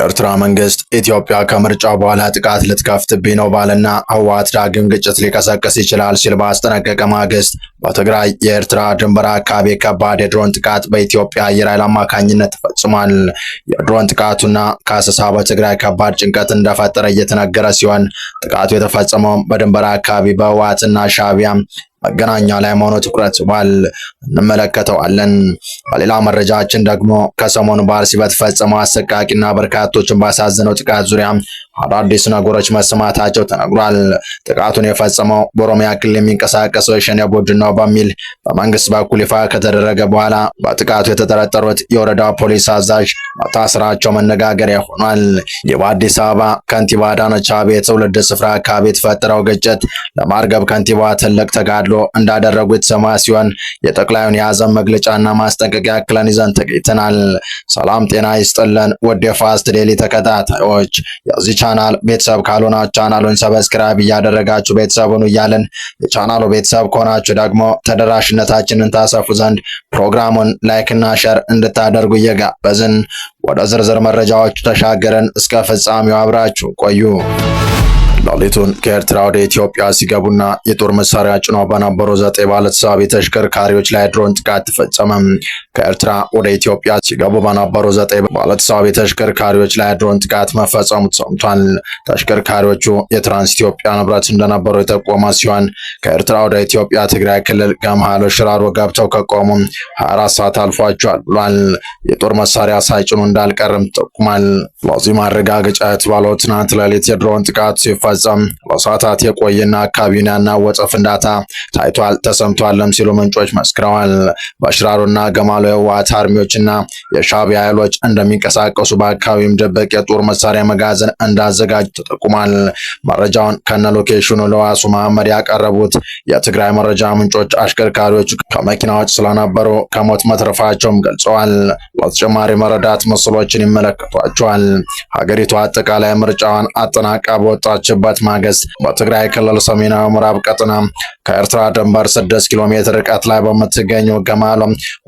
የኤርትራ መንግስት ኢትዮጵያ ከምርጫ በኋላ ጥቃት ልትከፍትብኝ ነው ባለና ህወሓት ዳግም ግጭት ሊቀሰቅስ ይችላል ሲል ባስጠነቀቀ ማግስት በትግራይ የኤርትራ ድንበር አካባቢ ከባድ የድሮን ጥቃት በኢትዮጵያ አየር ኃይል አማካኝነት ተፈጽሟል። የድሮን ጥቃቱና ከአሰሳ በትግራይ ከባድ ጭንቀት እንደፈጠረ እየተነገረ ሲሆን ጥቃቱ የተፈጸመው በድንበር አካባቢ በህወሓትና ሻዕቢያ መገናኛ ላይ መሆኑ ትኩረት ስቧል። እንመለከተዋለን። በሌላ መረጃችን ደግሞ ከሰሞኑ በአርሲ በተፈጸመው አሰቃቂና በርካቶችን ባሳዘነው ጥቃት ዙሪያ አዳዲስ ነገሮች መሰማታቸው ተነግሯል። ጥቃቱን የፈጸመው በኦሮሚያ ክልል የሚንቀሳቀሰው የሸኔ ቡድን ነው በሚል በመንግስት በኩል ይፋ ከተደረገ በኋላ በጥቃቱ የተጠረጠሩት የወረዳው ፖሊስ አዛዥ መታሰራቸው መነጋገሪያ ሆኗል። የአዲስ አበባ ከንቲባ አዳነች አቤቤ የትውልድ ስፍራ አካባቢ የተፈጠረው ግጭት ለማርገብ ከንቲባ ትልቅ ተጋድሎ እንዳደረጉ የተሰማ ሲሆን የጠቅላዩን የሐዘን መግለጫና ማስጠንቀቂያ አክለን ይዘን ተገኝተናል። ሰላም ጤና ይስጥልን ውድ የፋስት ዴይሊ ተከታታዮች፣ የዚህ ቻናል ቤተሰብ ካልሆናችሁ ቻናሉን ሰብስክራይብ እያደረጋችሁ ቤተሰቡን እያልን የቻናሉ ቤተሰብ ከሆናችሁ ደግሞ ተደራሽነታችንን ታሰፉ ዘንድ ፕሮግራሙን ላይክ እና ሼር እንድታደርጉ እየጋበዝን ወደ ዝርዝር መረጃዎች ተሻገረን። እስከ ፍጻሜው አብራችሁ ቆዩ። ሌሊቱን ከኤርትራ ወደ ኢትዮጵያ ሲገቡና የጦር መሳሪያ ጭነው በነበሩ 9 ባለተሳቢ ተሽከርካሪዎች ላይ ድሮን ጥቃት ተፈጸመ። ከኤርትራ ወደ ኢትዮጵያ ሲገቡ በነበሩ 9 ባለተሳቢ ተሽከርካሪዎች ላይ ድሮን ጥቃት መፈጸሙ ተሰምቷል። ተሽከርካሪዎቹ የትራንስ ኢትዮጵያ ንብረት እንደነበሩ የጠቆመ ሲሆን ከኤርትራ ወደ ኢትዮጵያ ትግራይ ክልል ገምሃሎ ሽራሮ ገብተው ከቆሙ 24 ሰዓት አልፏቸዋል ብሏል። የጦር መሳሪያ ሳይጭኑ እንዳልቀርም ተጠቁሟል። ለዚህ ማረጋገጫ የተባለው ትናንት ሌሊት የድሮን ጥቃት ሲፈጸም ለሰዓታት የቆየና አካባቢውን ያናወጠ ፍንዳታ ታይቷል ተሰምቷልም ሲሉ ምንጮች መስክረዋል። በሽራሮና ገማሎ የህወሓት አርሚዎችና የሻዕቢያ ኃይሎች እንደሚንቀሳቀሱ በአካባቢውም ድብቅ የጦር መሳሪያ መጋዘን እንዳዘጋጁ ተጠቁሟል። መረጃውን ከነ ሎኬሽኑ ለዋሱ መሐመድ ያቀረቡት የትግራይ መረጃ ምንጮች አሽከርካሪዎቹ ከመኪናዎች ስለነበሩ ከሞት መትረፋቸውም ገልጸዋል። ለተጨማሪ መረዳት ምስሎችን ይመለከቷቸዋል። ሀገሪቱ አጠቃላይ ምርጫዋን አጠናቃ በወጣችበት ማግስት በትግራይ ክልል ሰሜናዊ ምዕራብ ቀጠና ከኤርትራ ድንበር 6 ኪሎ ሜትር ርቀት ላይ በምትገኘው ገማሎ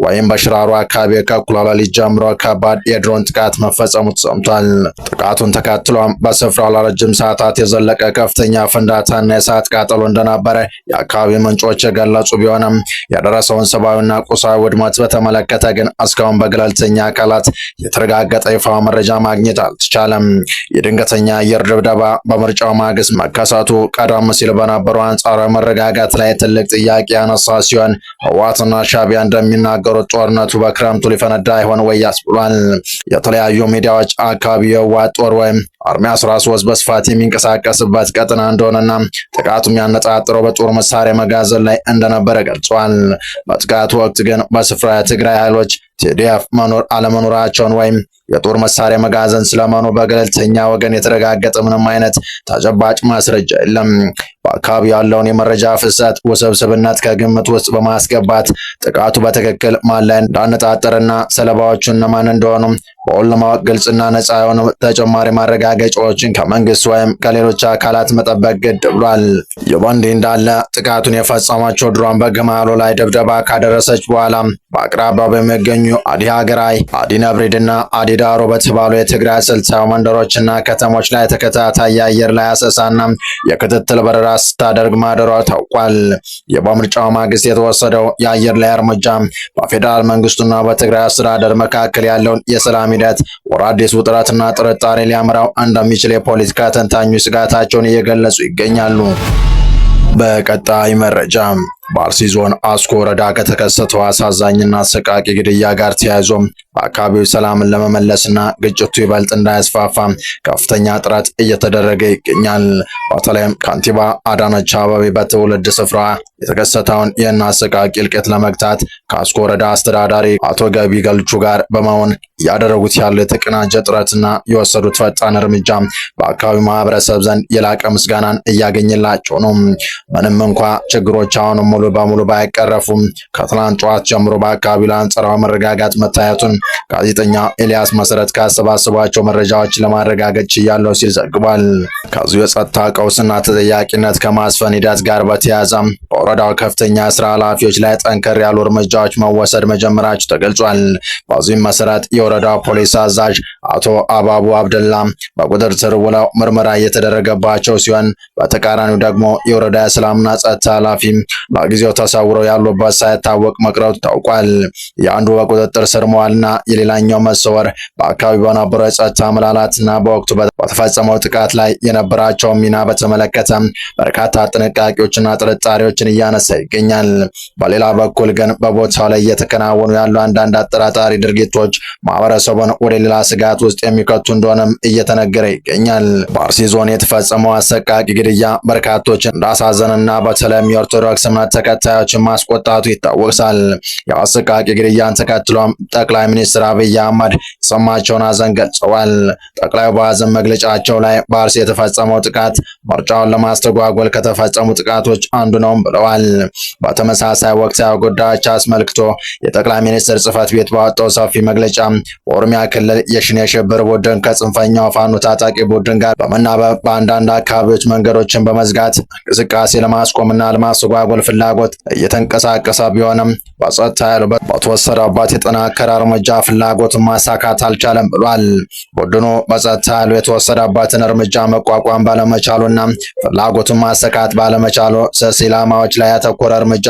ወይም በሽራሮ አካባቢ ከእኩለ ሌሊት ጀምሮ ከባድ የድሮን ጥቃት መፈጸሙ ተሰምቷል። ጥቃቱን ተከትሎ በስፍራው ለረጅም ሰዓታት የዘለቀ ከፍተኛ ፍንዳታና የእሳት ቃጠሎ እንደነበረ የአካባቢ ምንጮች የገለጹ ቢሆንም የደረሰውን ሰብአዊና ቁሳዊ ውድመት በተመለከተ ግን እስካሁን በገለልተኛ አካላት የተረጋገጠ ይፋ መረጃ ማግኘት አልተቻለም። የድንገተኛ አየር ድብደባ በምርጫው ማግስት መከሰቱ ቀደም ሲል በነበሩ አንጻራዊ መረጋጋት ላይ ትልቅ ጥያቄ ያነሳ ሲሆን ህወሓትና ሻዕቢያ እንደሚናገሩት ጦርነቱ በክረምቱ ሊፈነዳ ይሆን ወይ ያስብሏል። የተለያዩ ሚዲያዎች አካባቢ የህወሓት ጦር ወይም አርሚ 13 በስፋት የሚንቀሳቀስበት ቀጠና እንደሆነና ጥቃቱም ያነጣጠረው በጦር መሳሪያ መጋዘን ላይ እንደነበረ ገልጿል። በጥቃቱ ወቅት ግን በስፍራ የትግራይ ኃይሎች ቲዲኤፍ መኖር አለመኖራቸውን ወይም የጦር መሳሪያ መጋዘን ስለመኖሩ በገለልተኛ ወገን የተረጋገጠ ምንም አይነት ተጨባጭ ማስረጃ የለም። በአካባቢ ያለውን የመረጃ ፍሰት ውስብስብነት ከግምት ውስጥ በማስገባት ጥቃቱ በትክክል ማን ላይ እንዳነጣጠረና ሰለባዎቹ እነማን እንደሆኑ በሁሉም ለማወቅ ግልጽና ነፃ የሆኑ ተጨማሪ ማረጋገጫዎችን ከመንግስት ወይም ከሌሎች አካላት መጠበቅ ግድ ብሏል። ይህ በእንዲህ እንዳለ ጥቃቱን የፈጸመችው ድሮን በገማሎ ላይ ድብደባ ካደረሰች በኋላ በአቅራቢያው በሚገኙ አዲ ሀገራይ፣ አዲ ነብሪድና አዲ ዳሮ በተባሉ የትግራይ ስልታዊ መንደሮችና ከተሞች ላይ ተከታታይ የአየር ላይ አሰሳና የክትትል በረራ ስታደርግ ማደሯ ታውቋል። በምርጫው ማግስት የተወሰደው የአየር ላይ እርምጃ በፌዴራል መንግስቱና በትግራይ አስተዳደር መካከል ያለውን የሰላም ሂደት ወደ አዲስ ውጥረትና ጥርጣሬ ሊያመራው እንደሚችል የፖለቲካ ተንታኞች ስጋታቸውን እየገለጹ ይገኛሉ። በቀጣይ መረጃ በአርሲ ዞን አስኮ ወረዳ ከተከሰተው አሳዛኝና አሰቃቂ ግድያ ጋር ተያይዞ በአካባቢው ሰላምን ለመመለስና ግጭቱ ይበልጥ እንዳያስፋፋ ከፍተኛ ጥረት እየተደረገ ይገኛል። በተለይም ከንቲባ አዳነች አቤቤ በትውልድ ስፍራ የተከሰተውን ይህን አሰቃቂ እልቂት ለመግታት ከአስኮ ወረዳ አስተዳዳሪ አቶ ገቢ ገልቹ ጋር በመሆን እያደረጉት ያለው የተቀናጀ ጥረትና የወሰዱት ፈጣን እርምጃ በአካባቢው ማህበረሰብ ዘንድ የላቀ ምስጋናን እያገኘላቸው ነው። ምንም እንኳ ችግሮች አሁንም ሙሉ በሙሉ ባይቀረፉም ከትላንት ጠዋት ጀምሮ በአካባቢው ለአንጻራዊ መረጋጋት መታየቱን ጋዜጠኛ ኤልያስ መሰረት ካሰባሰባቸው መረጃዎች ለማረጋገጥ ችያለሁ ሲል ዘግቧል። ከዚሁ የጸጥታ ቀውስና ተጠያቂነት ከማስፈን ሂደት ጋር በተያያዘ በወረዳው ከፍተኛ ስራ ኃላፊዎች ላይ ጠንከር ያሉ እርምጃዎች መወሰድ መጀመራቸው ተገልጿል። በዚህም መሰረት የወረዳው ፖሊስ አዛዥ አቶ አባቡ አብደላ በቁጥጥር ስር ውለው ምርመራ እየተደረገባቸው ሲሆን በተቃራኒው ደግሞ የወረዳ ሰላምና ጸጥታ ኃላፊ በጊዜው ተሰውረው ያሉበት ሳይታወቅ መቅረቱ ታውቋል። የአንዱ በቁጥጥር ስር መዋልና የሌላኛው መሰወር በአካባቢው በነበረው የጸጥታ መላላትና በወቅቱ በተፈጸመው ጥቃት ላይ የነበራቸውን ሚና በተመለከተ በርካታ ጥንቃቄዎችና ጥርጣሬዎችን እያነሳ ይገኛል። በሌላ በኩል ግን በቦታው ላይ እየተከናወኑ ያሉ አንዳንድ አጠራጣሪ ድርጊቶች ማህበረሰቡን ወደ ሌላ ስጋት ውስጥ የሚከቱ እንደሆነም እየተነገረ ይገኛል። በአርሲ ዞን የተፈጸመው አሰቃቂ ግድያ በርካቶችን እንዳሳዘንና በተለይም የኦርቶዶክስ እምነት ተከታዮችን ማስቆጣቱ ይታወሳል። የአሰቃቂ ግድያን ተከትሎም ጠቅላይ ሚኒስትር አብይ አህመድ የተሰማቸውን ሐዘን ገልጸዋል። ጠቅላዩ በሐዘን መግለጫቸው ላይ በአርሲ የተፈጸመው ጥቃት ምርጫውን ለማስተጓጎል ከተፈጸሙ ጥቃቶች አንዱ ነው ብለዋል። በተመሳሳይ ወቅታዊ ጉዳዮች አስመልክቶ የጠቅላይ ሚኒስትር ጽህፈት ቤት ባወጣው ሰፊ መግለጫ በኦሮሚያ ክልል የሽኔ ሽብር ቡድን ከጽንፈኛው ፋኖ ታጣቂ ቡድን ጋር በመናበብ በአንዳንድ አካባቢዎች መንገዶችን በመዝጋት እንቅስቃሴ ለማስቆምና ለማስተጓጎል ፍላጎት እየተንቀሳቀሰ ቢሆንም በጸጥታ ኃይሉ በተወሰደበት የጠናከረ እርምጃ ፍላጎቱን ማሳካት አልቻለም ብሏል። ቡድኑ በጸጥታ ኃይሉ የተወሰደበትን እርምጃ መቋቋም ባለመቻሉና ፍላጎቱን ማሳካት ባለመቻሉ ስስ ኢላማዎች ላይ ያተኮረ እርምጃ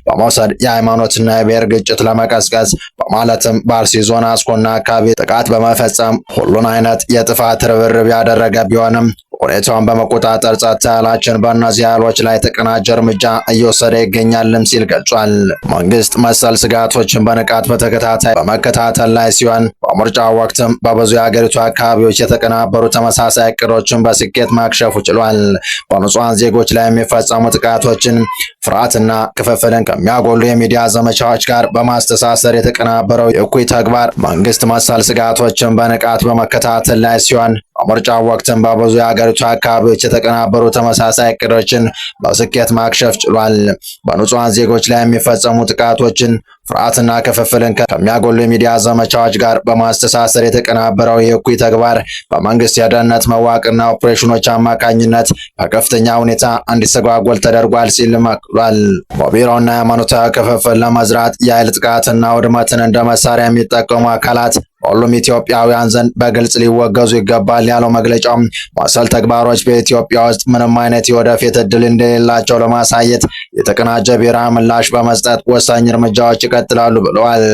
በመውሰድ የሃይማኖትና የብሔር ግጭት ለመቀስቀስ በማለትም በአርሲ ዞን አስኮና አካባቢ ጥቃት በመፈጸም ሁሉን አይነት የጥፋት ርብርብ ያደረገ ቢሆንም ሁኔታውን በመቆጣጠር ጸጥታ ኃይላችን በእነዚህ ኃይሎች ላይ የተቀናጀ እርምጃ እየወሰደ ይገኛልም ሲል ገልጿል። መንግስት መሰል ስጋቶችን በንቃት በተከታታይ በመከታተል ላይ ሲሆን በምርጫው ወቅትም በብዙ የሀገሪቱ አካባቢዎች የተቀናበሩ ተመሳሳይ እቅዶችን በስኬት ማክሸፉ ችሏል። በንጹሃን ዜጎች ላይ የሚፈጸሙ ጥቃቶችን ፍርሃትና ክፍፍልን ከሚያጎሉ የሚዲያ ዘመቻዎች ጋር በማስተሳሰር የተቀናበረው የእኩይ ተግባር መንግስት መሰል ስጋቶችን በንቃት በመከታተል ላይ ሲሆን በምርጫው ወቅትም በብዙ የሀገሪቱ አካባቢዎች የተቀናበሩ ተመሳሳይ እቅዶችን በስኬት ማክሸፍ ችሏል። በንጹሃን ዜጎች ላይ የሚፈጸሙ ጥቃቶችን ፍርሃትና ክፍፍልን ከሚያጎሉ የሚዲያ ዘመቻዎች ጋር በማስተሳሰር የተቀናበረው የእኩይ ተግባር በመንግስት የደህንነት መዋቅርና ኦፕሬሽኖች አማካኝነት በከፍተኛ ሁኔታ እንዲስተጓጎል ተደርጓል ሲል መክሯል። በብሔራዊና ሃይማኖታዊ ክፍፍል ለመዝራት የኃይል ጥቃትና ውድመትን እንደ መሳሪያ የሚጠቀሙ አካላት ሁሉም ኢትዮጵያውያን ዘንድ በግልጽ ሊወገዙ ይገባል ያለው መግለጫው መሰል ተግባሮች በኢትዮጵያ ውስጥ ምንም አይነት የወደፊት እድል እንደሌላቸው ለማሳየት የተቀናጀ ብሔራዊ ምላሽ በመስጠት ወሳኝ እርምጃዎች ይቀጥላሉ ብለዋል።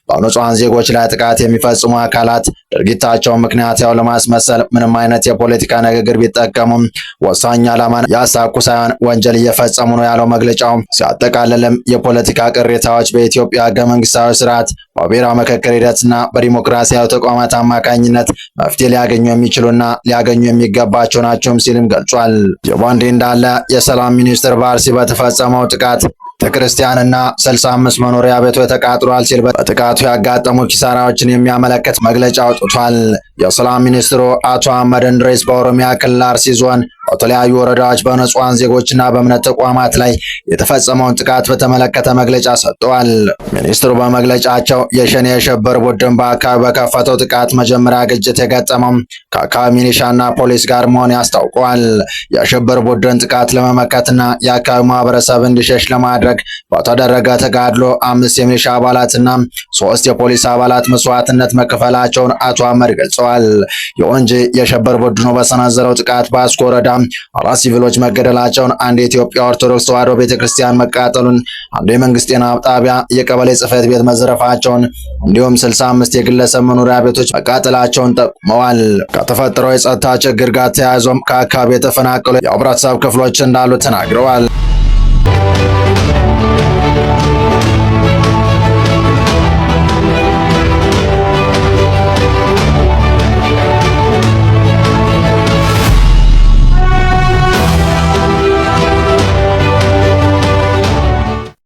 በንጹሃን ዜጎች ላይ ጥቃት የሚፈጽሙ አካላት ድርጊታቸውን ምክንያታዊ ለማስመሰል ምንም አይነት የፖለቲካ ንግግር ቢጠቀሙም ወሳኝ ዓላማን ያሳኩ ሳይሆን ወንጀል እየፈጸሙ ነው ያለው መግለጫው ሲያጠቃልልም የፖለቲካ ቅሬታዎች በኢትዮጵያ ሕገ መንግስታዊ ስርዓት በብሔራዊ ምክክር ሂደትና በዲሞክራሲያዊ ተቋማት አማካኝነት መፍትሄ ሊያገኙ የሚችሉና ሊያገኙ የሚገባቸው ናቸውም ሲልም ገልጿል። የቦንዲ እንዳለ የሰላም ሚኒስትር በአርሲ በተፈጸመው ጥቃት ቤተክርስቲያንና 65 መኖሪያ ቤቶች ተቃጥሏል ሲል በጥቃቱ ያጋጠሙ ኪሳራዎችን የሚያመለክት መግለጫ አውጥቷል። የሰላም ሚኒስትሩ አቶ አህመድ እንድሪስ በኦሮሚያ ክልል አርሲ ዞን በተለያዩ ወረዳዎች በንጹሃን ዜጎችና በእምነት ተቋማት ላይ የተፈጸመውን ጥቃት በተመለከተ መግለጫ ሰጥተዋል። ሚኒስትሩ በመግለጫቸው የሸኔ የሽብር ቡድን በአካባቢ በከፈተው ጥቃት መጀመሪያ ግጭት የገጠመው ከአካባቢ ሚሊሻና ፖሊስ ጋር መሆኑን ያስታውቀዋል። የሽብር ቡድን ጥቃት ለመመከትና የአካባቢ ማህበረሰብ እንዲሸሽ ለማድረግ በተደረገ ተጋድሎ 5 የሚሊሻ አባላትና 3 የፖሊስ አባላት መስዋዕትነት መከፈላቸውን አቶ አህመድ ገልጸዋል። ይሁን እንጂ የሽብር ቡድኑ በሰነዘረው ጥቃት በአስኮ ወረዳ 4 ሲቪሎች መገደላቸውን፣ አንድ የኢትዮጵያ ኦርቶዶክስ ተዋሕዶ ቤተክርስቲያን መቃጠሉን፣ አንዱ የመንግስት ጤና ጣቢያ፣ የቀበሌ ጽሕፈት ቤት መዘረፋቸውን እንዲሁም 65 የግለሰብ መኖሪያ ቤቶች መቃጠላቸውን ጠቁመዋል። ከተፈጠረው የጸጥታ ችግር ጋር ተያይዞም ከአካባቢ የተፈናቀሉ የህብረተሰብ ክፍሎች እንዳሉ ተናግረዋል።